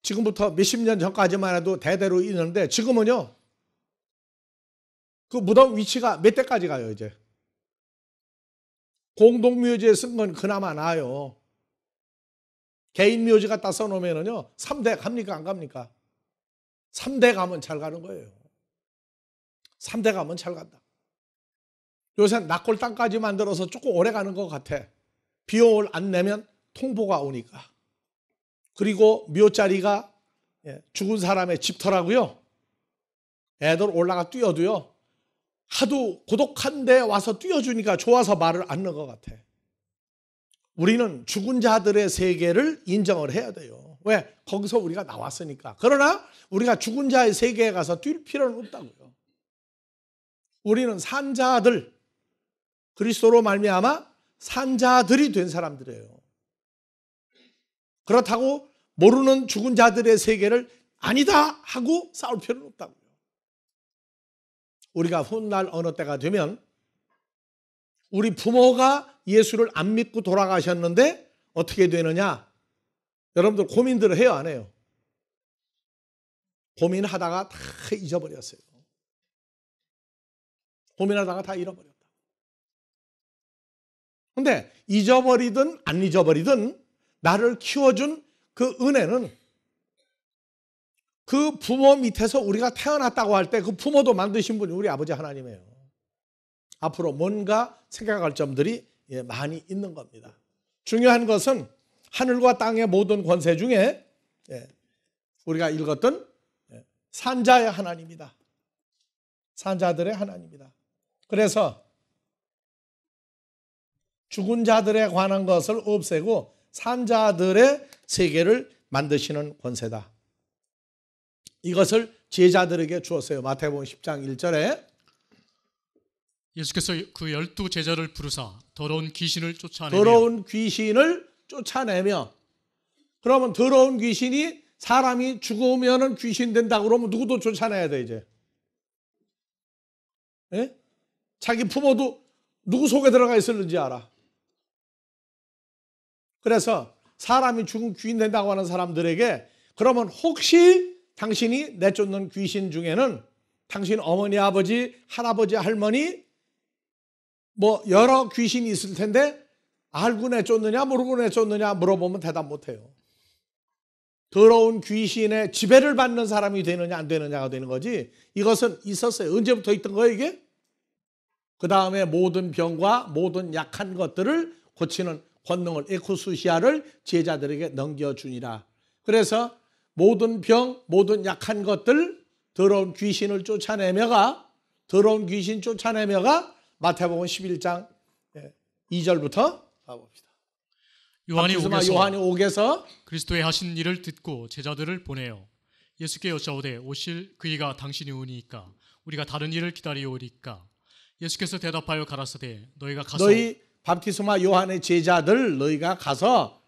지금부터 몇십 년 전까지만 해도 대대로 있는데 지금은요, 그 무덤 위치가 몇 대까지 가요, 이제. 공동묘지에 쓴 건 그나마 나아요. 개인 묘지 갖다 써놓으면요 3대 갑니까 안 갑니까? 3대 가면 잘 가는 거예요. 3대 가면 잘 간다. 요새 낙골 땅까지 만들어서 조금 오래 가는 것 같아. 비용을 안 내면 통보가 오니까. 그리고 묘자리가 죽은 사람의 집터라고요. 애들 올라가 뛰어도요 하도 고독한데 와서 뛰어주니까 좋아서 말을 안 넣은 것 같아. 우리는 죽은 자들의 세계를 인정을 해야 돼요. 왜? 거기서 우리가 나왔으니까. 그러나 우리가 죽은 자의 세계에 가서 뛸 필요는 없다고요. 우리는 산 자들, 그리스도로 말미암아 산 자들이 된 사람들이에요. 그렇다고 모르는 죽은 자들의 세계를 아니다 하고 싸울 필요는 없다고요. 우리가 훗날 어느 때가 되면 우리 부모가 예수를 안 믿고 돌아가셨는데 어떻게 되느냐? 여러분들 고민들을 해요, 안 해요? 고민하다가 다 잊어버렸어요. 고민하다가 다 잃어버렸다. 근데 잊어버리든 안 잊어버리든 나를 키워준 그 은혜는 그 부모 밑에서 우리가 태어났다고 할 때 그 부모도 만드신 분이 우리 아버지 하나님이에요. 앞으로 뭔가 생각할 점들이 많이 있는 겁니다. 중요한 것은 하늘과 땅의 모든 권세 중에 우리가 읽었던 산자의 하나님이다. 산자들의 하나님이다. 그래서 죽은 자들에 관한 것을 없애고 산 자들의 세계를 만드시는 권세다. 이것을 제자들에게 주었어요. 마태복음 10장 1절에 예수께서 그 12 제자를 부르사 더러운 귀신을 쫓아내며 더러운 귀신을 쫓아내며, 그러면 더러운 귀신이 사람이 죽으면 귀신 된다 그러면 누구도 쫓아내야 돼 이제. 예? 자기 부모도 누구 속에 들어가 있었는지 알아. 그래서 사람이 죽으면 귀신 된다고 하는 사람들에게, 그러면 혹시 당신이 내쫓는 귀신 중에는 당신 어머니, 아버지, 할아버지, 할머니 뭐 여러 귀신이 있을 텐데 알고 내쫓느냐 모르고 내쫓느냐 물어보면 대답 못해요. 더러운 귀신의 지배를 받는 사람이 되느냐 안 되느냐가 되는 거지, 이것은 있었어요. 언제부터 있던 거예요 이게? 그 다음에 모든 병과 모든 약한 것들을 고치는 권능을, 에쿠스시아를 제자들에게 넘겨주니라. 그래서 모든 병, 모든 약한 것들, 더러운 귀신을 쫓아내며가, 더러운 귀신 쫓아내며가 마태복음 11장 2절부터 가봅시다. 요한이 옥에서 그리스도의 하신 일을 듣고 제자들을 보내요. 예수께 여짜오되 오실 그이가 당신이 오니까 우리가 다른 일을 기다리오리까. 예수께서 대답하여 가라사대 너희가 가서 너희 바프티스마 요한의 제자들 너희가 가서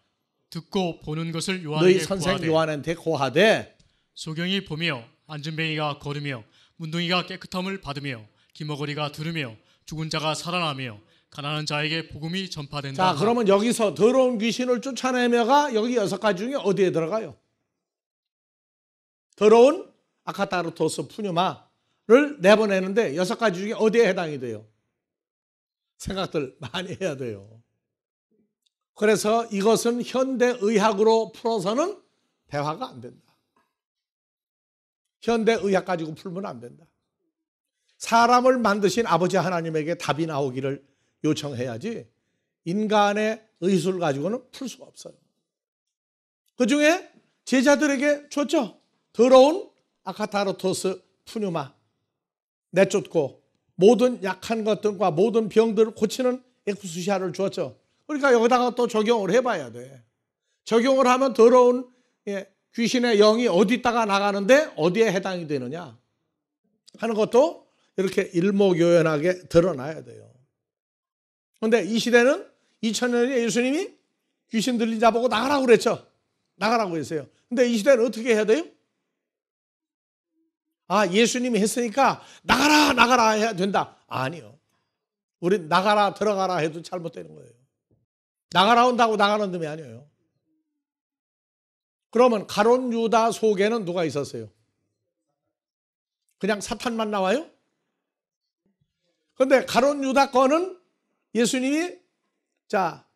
듣고 보는 것을 너희 요한에게 선생 고하되 요한한테 고하되 소경이 보며 앉은뱅이가 걸으며 문둥이가 깨끗함을 받으며 기머거리가 들으며 죽은 자가 살아나며 가난한 자에게 복음이 전파된다. 자, 그러면 여기서 더러운 귀신을 쫓아내며가 여기 6가지 중에 어디에 들어가요? 더러운 아카타르토스 푸뉴마를 내보내는데 6가지 중에 어디에 해당이 돼요? 생각들 많이 해야 돼요. 그래서 이것은 현대의학으로 풀어서는 대화가 안 된다. 현대의학 가지고 풀면 안 된다. 사람을 만드신 아버지 하나님에게 답이 나오기를 요청해야지 인간의 의술 가지고는 풀 수가 없어요. 그 중에 제자들에게 줬죠. 더러운 아카타르토스 푸뉴마 내쫓고 모든 약한 것들과 모든 병들을 고치는 에쿠스시아를 주었죠. 그러니까 여기다가 또 적용을 해봐야 돼. 적용을 하면 더러운 귀신의 영이 어디다가 나가는데 어디에 해당이 되느냐 하는 것도 이렇게 일목요연하게 드러나야 돼요. 그런데 이 시대는 2000년에 예수님이 귀신 들린 자 보고 나가라고 그랬죠. 나가라고 했어요. 근데 이 시대는 어떻게 해야 돼요? 아, 예수님이 했으니까 나가라 해야 된다. 아니요. 우리 나가라 들어가라 해도 잘못되는 거예요. 나가라 온다고 나가는 놈이 아니에요. 그러면 가룟 유다 속에는 누가 있었어요? 그냥 사탄만 나와요? 그런데 가룟 유다 거는 예수님이 자,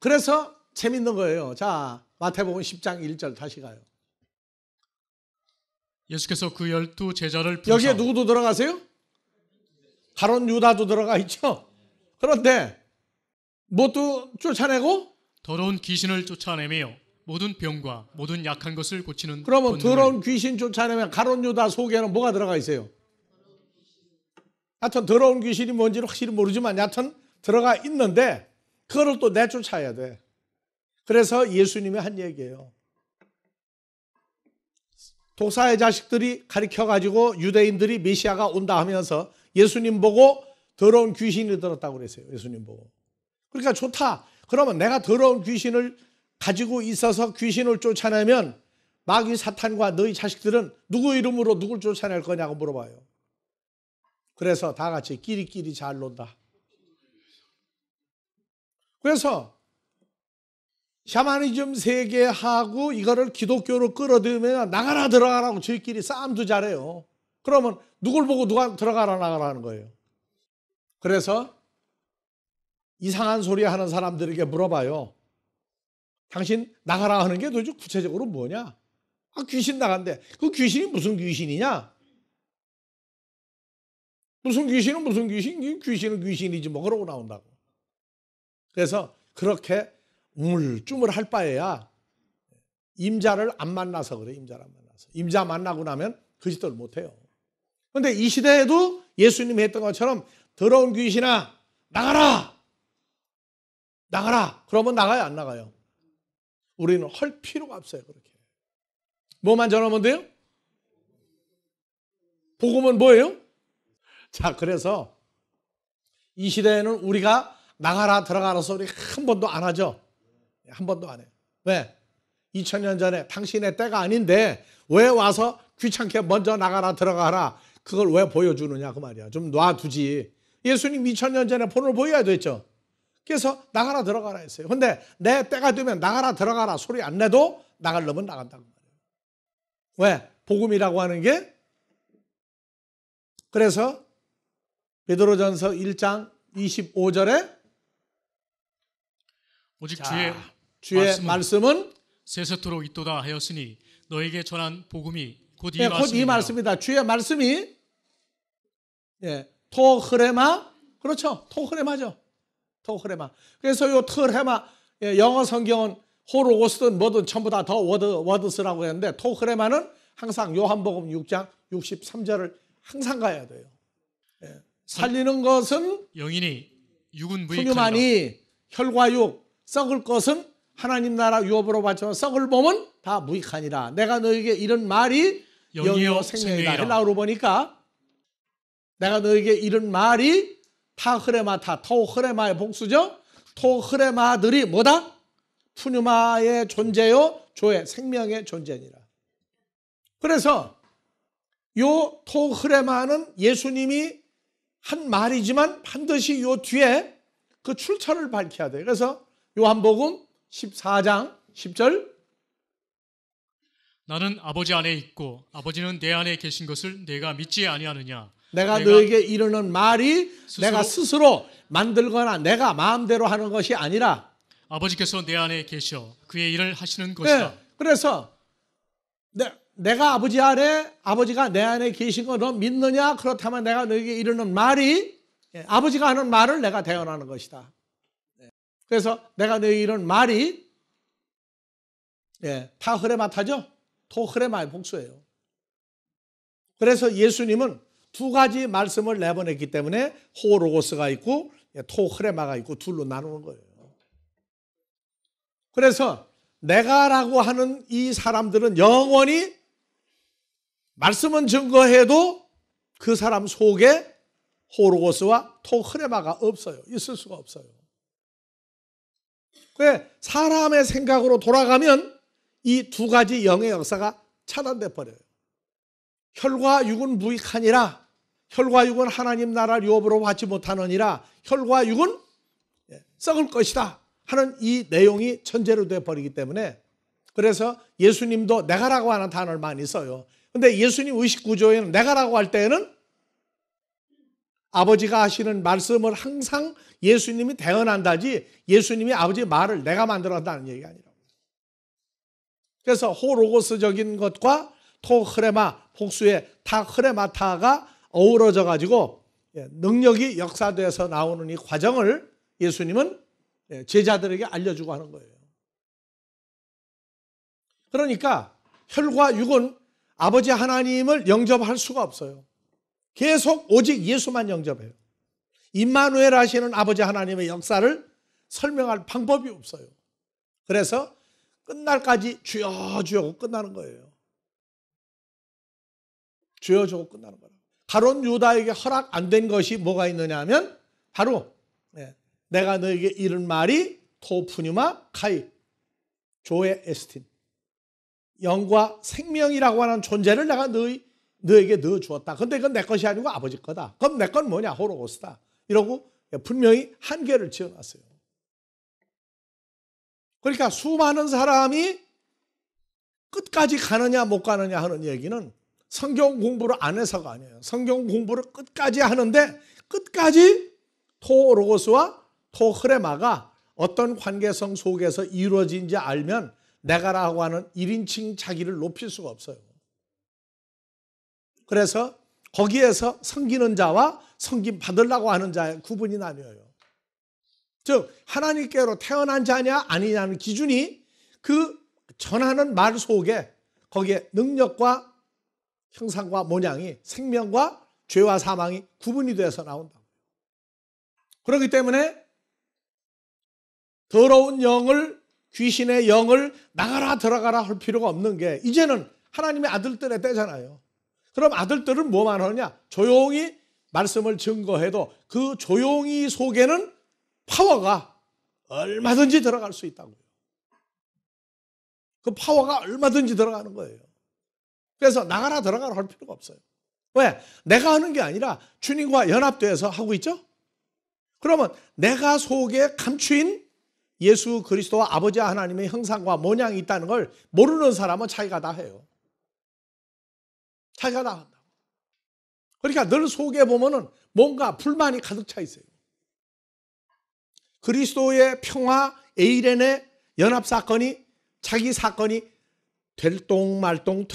그래서 재밌는 거예요. 자, 마태복음 10장 1절 다시 가요. 예수께서 그 12 제자를 부르사 여기에 누구도 들어가세요? 가룟 유다도 들어가 있죠. 그런데 뭣도 쫓아내고 더러운 귀신을 쫓아내며 모든 병과 모든 약한 것을 고치는 그러면 권능을 더러운 귀신 쫓아내면 가룟 유다 속에는 뭐가 들어가 있어요? 하여튼 더러운 귀신이 뭔지는 확실히 모르지만 여하튼 들어가 있는데 그거를 또 내쫓아야 돼. 그래서 예수님이 한 얘기예요. 독사의 자식들이 가리켜가지고 유대인들이 메시아가 온다 하면서 예수님 보고 더러운 귀신이 들었다고 그랬어요. 예수님 보고. 그러니까 좋다. 그러면 내가 더러운 귀신을 가지고 있어서 귀신을 쫓아내면 마귀 사탄과 너희 자식들은 누구 이름으로 누굴 쫓아낼 거냐고 물어봐요. 그래서 다 같이 끼리끼리 잘 논다. 그래서 샤머니즘 세계하고 이거를 기독교로 끌어들이면 나가라 들어가라고 저희끼리 싸움도 잘해요. 그러면 누굴 보고 누가 들어가라 나가라 하는 거예요. 그래서 이상한 소리 하는 사람들에게 물어봐요. 당신 나가라 하는 게 도대체 구체적으로 뭐냐? 아, 귀신 나간대. 그 귀신이 무슨 귀신이냐? 무슨 귀신은 무슨 귀신? 귀신은 귀신이지 뭐 그러고 나온다고. 그래서 그렇게 우물쭈물할 바에야 임자를 안 만나서 그래. 임자를 안 만나서. 임자 만나고 나면 그 짓들 못해요. 그런데 이 시대에도 예수님이 했던 것처럼 더러운 귀신아 나가라. 나가라. 그러면 나가요, 안 나가요? 우리는 할 필요가 없어요. 그렇게. 뭐만 전하면 돼요? 복음은 뭐예요? 자, 그래서 이 시대에는 우리가 나가라 들어가라 소리 한 번도 안 하죠. 한 번도 안 해요. 왜? 2000년 전에 당신의 때가 아닌데 왜 와서 귀찮게 먼저 나가라 들어가라 그걸 왜 보여주느냐 그 말이야. 좀 놔두지. 예수님 2000년 전에 본을 보여야 됐죠. 그래서 나가라 들어가라 했어요. 근데 내 때가 되면 나가라 들어가라 소리 안 내도 나가려면 나간다고 말이에요. 왜? 복음이라고 하는 게. 그래서 베드로전서 1장 25절에 오직 주의 말씀은 세세토록 있도다 하였으니 너에게 전한 복음이 곧 이 곧 말씀이다. 이 말씀이다. 주의 말씀이 토흐레마, 그렇죠. 토흐레마죠. 토흐레마. 그래서 요 토흐레마, 영어 성경은 호로고스든 뭐든 전부 다 더 워드스라고 했는데 토흐레마는 항상 요한복음 6장 63절을 항상 가야 돼요. 살리는 것은 영이니 육은 무익하니라. 푸뉴마니 혈과 육, 썩을 것은 하나님 나라 유업으로 받지만 썩을 몸은 다 무익하니라. 내가 너에게 이런 말이 영이요 생명이다. 헬라어로 보니까 내가 너에게 이런 말이 타흐레마타, 토흐레마의 복수죠. 토흐레마들이 뭐다? 푸뉴마의 존재요 조의 생명의 존재니라. 그래서 요 토흐레마는 예수님이 한 말이지만 반드시 요 뒤에 그 출처를 밝혀야 돼요. 그래서 요한복음 14장 10절 나는 아버지 안에 있고 아버지는 내 안에 계신 것을 내가 믿지 아니하느냐. 내가 너에게 이르는 말이 내가 스스로 만들거나 내가 마음대로 하는 것이 아니라 아버지께서 내 안에 계셔 그의 일을 하시는 것이다. 네, 그래서 내가 아버지 안에 아버지가 내 안에 계신 거 너 믿느냐? 그렇다면 내가 너에게 이르는 말이 아버지가 하는 말을 내가 대언하는 것이다. 그래서 내가 너에게 이르는 말이 타흐레마타죠. 토흐레마의 복수예요. 그래서 예수님은 두 가지 말씀을 내보냈기 때문에 호로고스가 있고 토흐레마가 있고 둘로 나누는 거예요. 그래서 내가라고 하는 이 사람들은 영원히 말씀은 증거해도 그 사람 속에 호로고스와 토흐레마가 없어요. 있을 수가 없어요. 왜? 사람의 생각으로 돌아가면 이 두 가지 영의 역사가 차단돼 버려요. 혈과 육은 무익하니라. 혈과 육은 하나님 나라를 유업으로 받지 못하느니라. 혈과 육은 썩을 것이다 하는 이 내용이 전제로 돼 버리기 때문에 그래서 예수님도 내가라고 하는 단어를 많이 써요. 근데 예수님 의식 구조에는 내가라고 할 때는 아버지가 하시는 말씀을 항상 예수님이 대언한다지 예수님이 아버지의 말을 내가 만들어간다는 얘기가 아니라고. 그래서 호로고스적인 것과 토흐레마, 복수의 타흐레마타가 어우러져 가지고 능력이 역사돼서 나오는 이 과정을 예수님은 제자들에게 알려주고 하는 거예요. 그러니까 혈과 육은 아버지 하나님을 영접할 수가 없어요. 계속 오직 예수만 영접해요. 임마누엘 하시는 아버지 하나님의 역사를 설명할 방법이 없어요. 그래서 끝날까지 주여 주여 끝나는 거예요. 주여 주여 끝나는 거예요. 가룟 유다에게 허락 안 된 것이 뭐가 있느냐 하면 바로 내가 너에게 이른 말이 토푸뉴마 카이 조에 에스틴 영과 생명이라고 하는 존재를 내가 너에게 넣어 주었다. 근데 이건 내 것이 아니고 아버지 거다. 그럼 내 건 뭐냐? 호로고스다. 이러고 분명히 한계를 지어놨어요. 그러니까 수많은 사람이 끝까지 가느냐 못 가느냐 하는 얘기는 성경 공부를 안 해서가 아니에요. 성경 공부를 끝까지 하는데 끝까지 토로고스와 토흐레마가 어떤 관계성 속에서 이루어진지 알면 내가라고 하는 1인칭 자기를 높일 수가 없어요. 그래서 거기에서 섬기는 자와 섬김 받으려고 하는 자의 구분이 나뉘어요. 즉 하나님께로 태어난 자냐 아니냐는 기준이 그 전하는 말 속에 거기에 능력과 형상과 모양이 생명과 죄와 사망이 구분이 돼서 나온다. 그렇기 때문에 더러운 영을, 귀신의 영을 나가라 들어가라 할 필요가 없는 게 이제는 하나님의 아들들의 때잖아요. 그럼 아들들은 뭐만 하느냐? 조용히 말씀을 증거해도 그 조용히 속에는 파워가 얼마든지 들어갈 수 있다고요. 그 파워가 얼마든지 들어가는 거예요. 그래서 나가라 들어가라 할 필요가 없어요. 왜? 내가 하는 게 아니라 주님과 연합돼서 하고 있죠? 그러면 내가 속에 감추인 예수 그리스도와 아버지 하나님의 형상과 모양이 있다는 걸 모르는 사람은 자기가 다 해요. 자기가 다 한다고. 그러니까 늘 속에 보면은 뭔가 불만이 가득 차 있어요. 그리스도의 평화, 에이렌의 연합사건이 자기 사건이 될똥말똥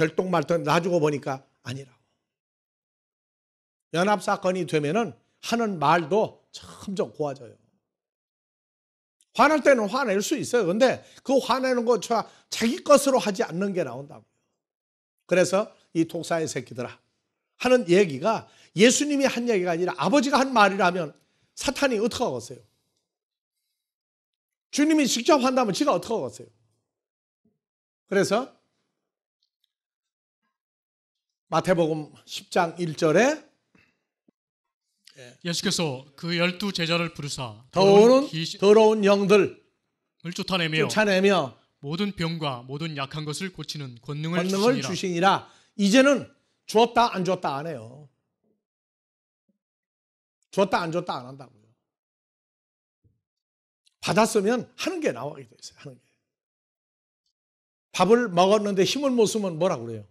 놔주고 보니까 아니라고. 연합사건이 되면은 하는 말도 점점 고와져요. 화날 때는 화낼 수 있어요. 근데 그 화내는 거 자기 것으로 하지 않는 게 나온다고요. 그래서 이 독사의 새끼들아 하는 얘기가 예수님이 한 얘기가 아니라 아버지가 한 말이라면 사탄이 어떻게 하겠어요? 주님이 직접 한다면 지가 어떻게 하겠어요? 그래서 마태복음 10장 1절에 예수께서 그 12 제자를 부르사 더러운 영들을 쫓아내며 모든 병과 모든 약한 것을 고치는 권능을 주시니라. 이제는 줬다 안 줬다 안 해요. 줬다 안 줬다 안 한다고요. 받았으면 하는 게 나오게 돼 있어요. 하는 게. 밥을 먹었는데 힘을 못 쓰면 뭐라고 그래요?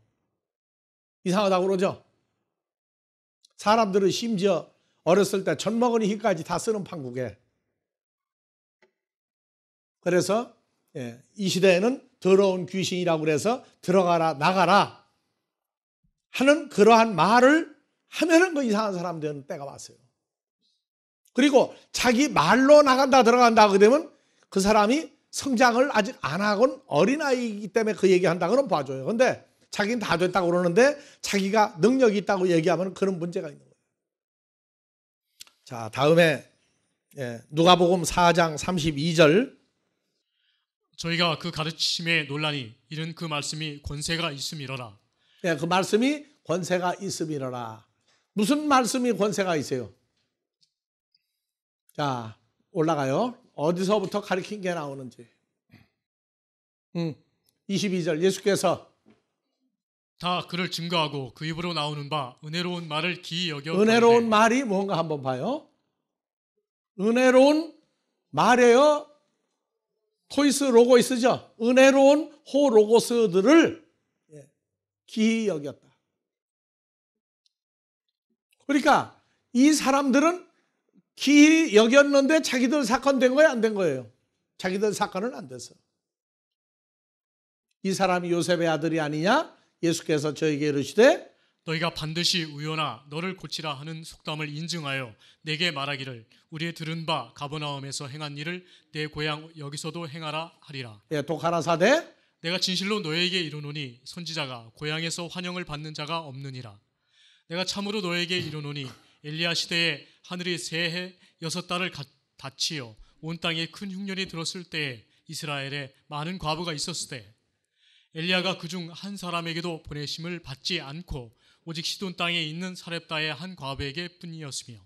이상하다고 그러죠? 사람들은 심지어 어렸을 때 젖먹은 힘까지 다 쓰는 판국에. 그래서 이 시대에는 더러운 귀신이라고 그래서 들어가라 나가라 하는 그러한 말을 하면은 그 이상한 사람 되는 때가 왔어요. 그리고 자기 말로 나간다 들어간다 그러면 그 사람이 성장을 아직 안 하고는 어린아이이기 때문에 그 얘기한다 그러면 봐줘요. 근데 자기는 다 됐다고 그러는데 자기가 능력이 있다고 얘기하면 그런 문제가 있는 거예요. 자, 다음에 누가복음 4장 32절. 저희가 그 가르치심에 논란이 이른 그 말씀이 권세가 있음이러라. 그 말씀이 권세가 있음이러라. 무슨 말씀이 권세가 있어요? 자, 올라가요. 어디서부터 가르친 게 나오는지. 22절 예수께서 다 그를 증거하고 그 입으로 나오는 바 은혜로운 말을 기이 여겨. 은혜로운 말이 뭔가 한번 봐요. 은혜로운 말이에요. 토이스 로고이스죠. 은혜로운 호 로고스들을 기이 여겼다. 그러니까 이 사람들은 기이 여겼는데 자기들 사건 된 거예요? 안 된 거예요? 자기들 사건은 안 됐어. 이 사람이 요셉의 아들이 아니냐? 예수께서 저에게 이르시되 너희가 반드시 의논하 너를 고치라 하는 속담을 인증하여 내게 말하기를 우리의 들은 바 가버나움에서 행한 일을 내 고향 여기서도 행하라 하리라. 독하라 사대 내가 진실로 너에게 이르노니 선지자가 고향에서 환영을 받는 자가 없느니라. 내가 참으로 너에게 이르노니 엘리야 시대에 하늘이 새해 6달을 닫히어 온 땅에 큰 흉년이 들었을 때에 이스라엘에 많은 과부가 있었을 때 엘리야가 그중 한 사람에게도 보내심을 받지 않고 오직 시돈 땅에 있는 사렙다의 한 과부에게 뿐이었으며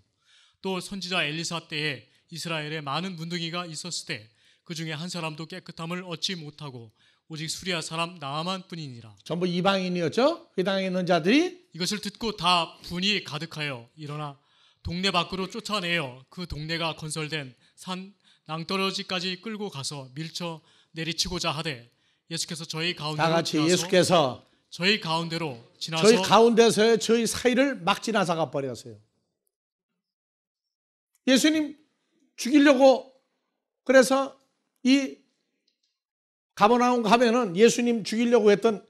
또 선지자 엘리사 때에 이스라엘에 많은 문둥이가 있었을 때 그중에 한 사람도 깨끗함을 얻지 못하고 오직 수리아 사람 나아만 뿐이니라. 전부 이방인이었죠. 그 땅에 있는 자들이 이것을 듣고 다 분이 가득하여 일어나 동네 밖으로 쫓아내어 그 동네가 건설된 산 낭떠러지까지 끌고 가서 밀쳐 내리치고자 하되 예수께서 저희 가운데로 다 같이 예수께서 저희 가운데로 지나서 저희 가운데서의 저희 사이를 막 지나서 버렸어요. 예수님 죽이려고 그래서 이 가버나움 가면은 예수님 죽이려고 했던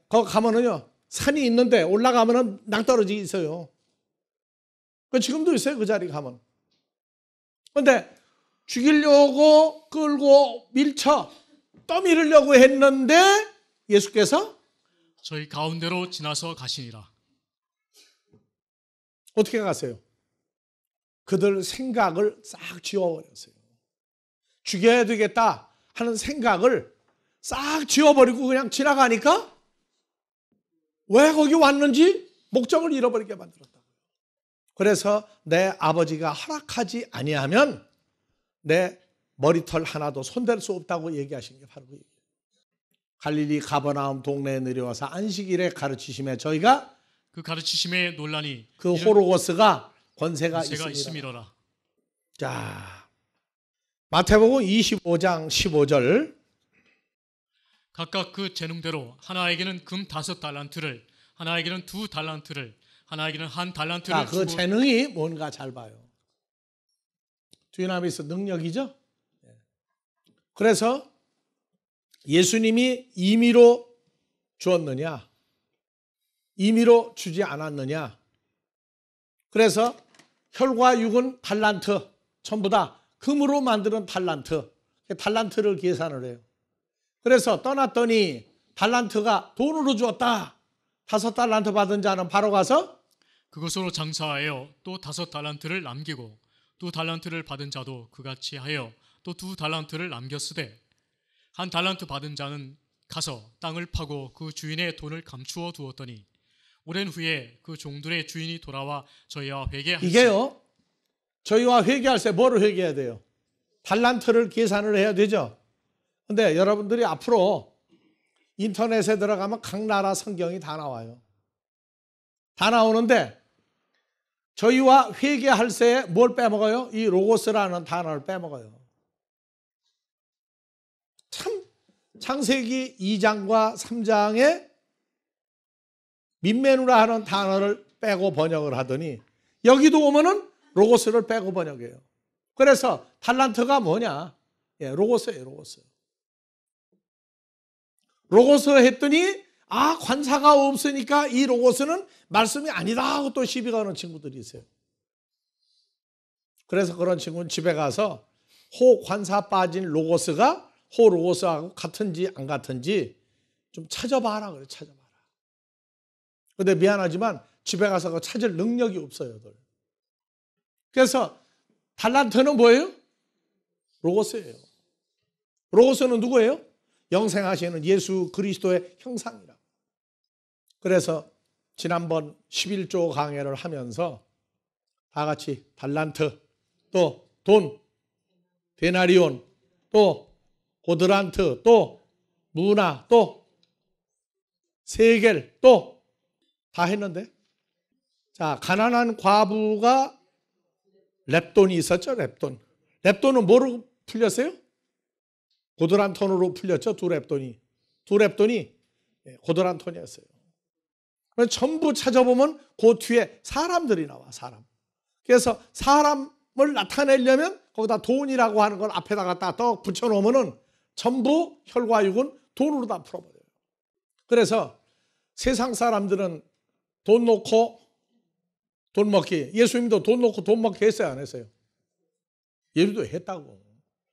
거기 가면은요 산이 있는데 올라가면은 낭떠러지 있어요. 그 지금도 있어요. 그 자리 가면. 그런데 죽이려고 끌고 밀쳐 떠밀으려고 했는데 예수께서 저희 가운데로 지나서 가시니라. 어떻게 갔어요? 그들 생각을 싹 지워버렸어요. 죽여야 되겠다 하는 생각을 싹 지워버리고 그냥 지나가니까 왜 거기 왔는지 목적을 잃어버리게 만들었다. 그래서 내 아버지가 허락하지 아니하면 내 머리털 하나도 손댈 수 없다고 얘기하신 게 바로 그 얘기예요. 갈릴리 가버나움 동네에 내려와서 안식일에 가르치심에 저희가 그 가르치심의 논란이 그 호로고스가 권세가 있음이라. 있음이로라. 자, 마태복음 25장 15절. 각각 그 재능대로 하나에게는 금 5달란트를, 하나에게는 2달란트를, 하나에게는 1달란트를 자, 그 주고. 재능이 뭔가 잘 봐요. 듀나미스 능력이죠. 그래서 예수님이 임의로 주었느냐, 임의로 주지 않았느냐. 그래서 혈과 육은 달란트, 전부 다 금으로 만드는 달란트, 달란트를 계산을 해요. 그래서 떠났더니 달란트가 돈으로 주었다. 5달란트 받은 자는 바로 가서 그것으로 장사하여 또 5달란트를 남기고, 또 달란트를 받은 자도 그같이 하여 또 2달란트를 남겼으되, 1달란트 받은 자는 가서 땅을 파고 그 주인의 돈을 감추어 두었더니, 오랜 후에 그 종들의 주인이 돌아와 저희와 회개하시되. 이게요, 저희와 회개할 때 뭐를 회개해야 돼요? 달란트를 계산을 해야 되죠. 근데 여러분들이 앞으로 인터넷에 들어가면 각 나라 성경이 다 나와요. 다 나오는데 저희와 회개할 때 뭘 빼먹어요? 이 로고스라는 단어를 빼먹어요. 참 창세기 2장과 3장에 민메누라 하는 단어를 빼고 번역을 하더니 여기도 오면은 로고스를 빼고 번역해요. 그래서 달란트가 뭐냐? 예, 로고스예요, 로고스. 로고스 했더니 관사가 없으니까 이 로고스는 말씀이 아니다 하고 또 시비 거는 친구들이 있어요. 그래서 그런 친구는 집에 가서 호 관사 빠진 로고스가 호 로고스하고 같은지 안 같은지 좀 찾아봐라 그래. 찾아봐라. 근데 미안하지만 집에 가서 그거 찾을 능력이 없어요. 그래서 달란트는 뭐예요? 로고스예요. 로고스는 누구예요? 영생하시는 예수 그리스도의 형상이라. 그래서 지난번 11조 강해를 하면서 다 같이 달란트, 또 돈, 데나리온, 또 고드란트, 또 문화, 또 세겔, 또 다 했는데, 자, 가난한 과부가 렙돈이 있었죠. 렙돈. 렙돈은 뭐로 풀렸어요? 고드란톤으로 풀렸죠. 두 렙돈이 고드란톤이었어요. 전부 찾아보면 그 뒤에 사람들이 나와. 사람. 그래서 사람을 나타내려면 거기다 돈이라고 하는 걸 앞에다가 딱 붙여놓으면 전부 혈과 육은 돈으로 다 풀어버려요. 그래서 세상 사람들은 돈 놓고 돈 먹기, 예수님도 돈 놓고 돈 먹기 했어요, 안 했어요? 예수도 했다고.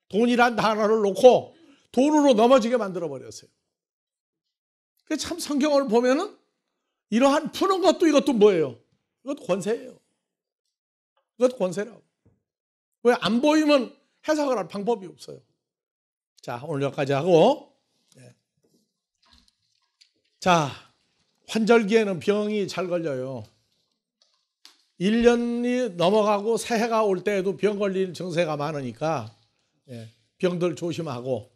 돈이란 단어를 놓고 돈으로 넘어지게 만들어버렸어요. 그래서 참 성경을 보면은 이러한 푸는 것도 이것도 뭐예요? 이것도 권세예요. 이것도 권세라고. 왜 안 보이면 해석을 할 방법이 없어요. 자, 오늘 여기까지 하고, 자, 환절기에는 병이 잘 걸려요. 1년이 넘어가고 새해가 올 때에도 병 걸릴 증세가 많으니까 병들 조심하고,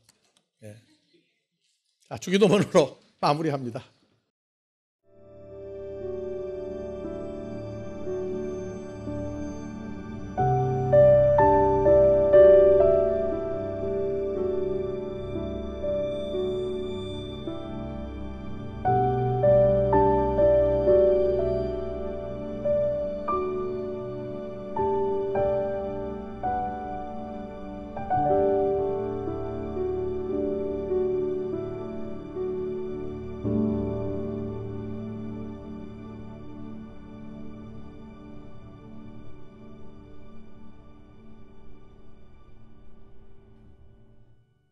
자, 주기도문으로 마무리합니다.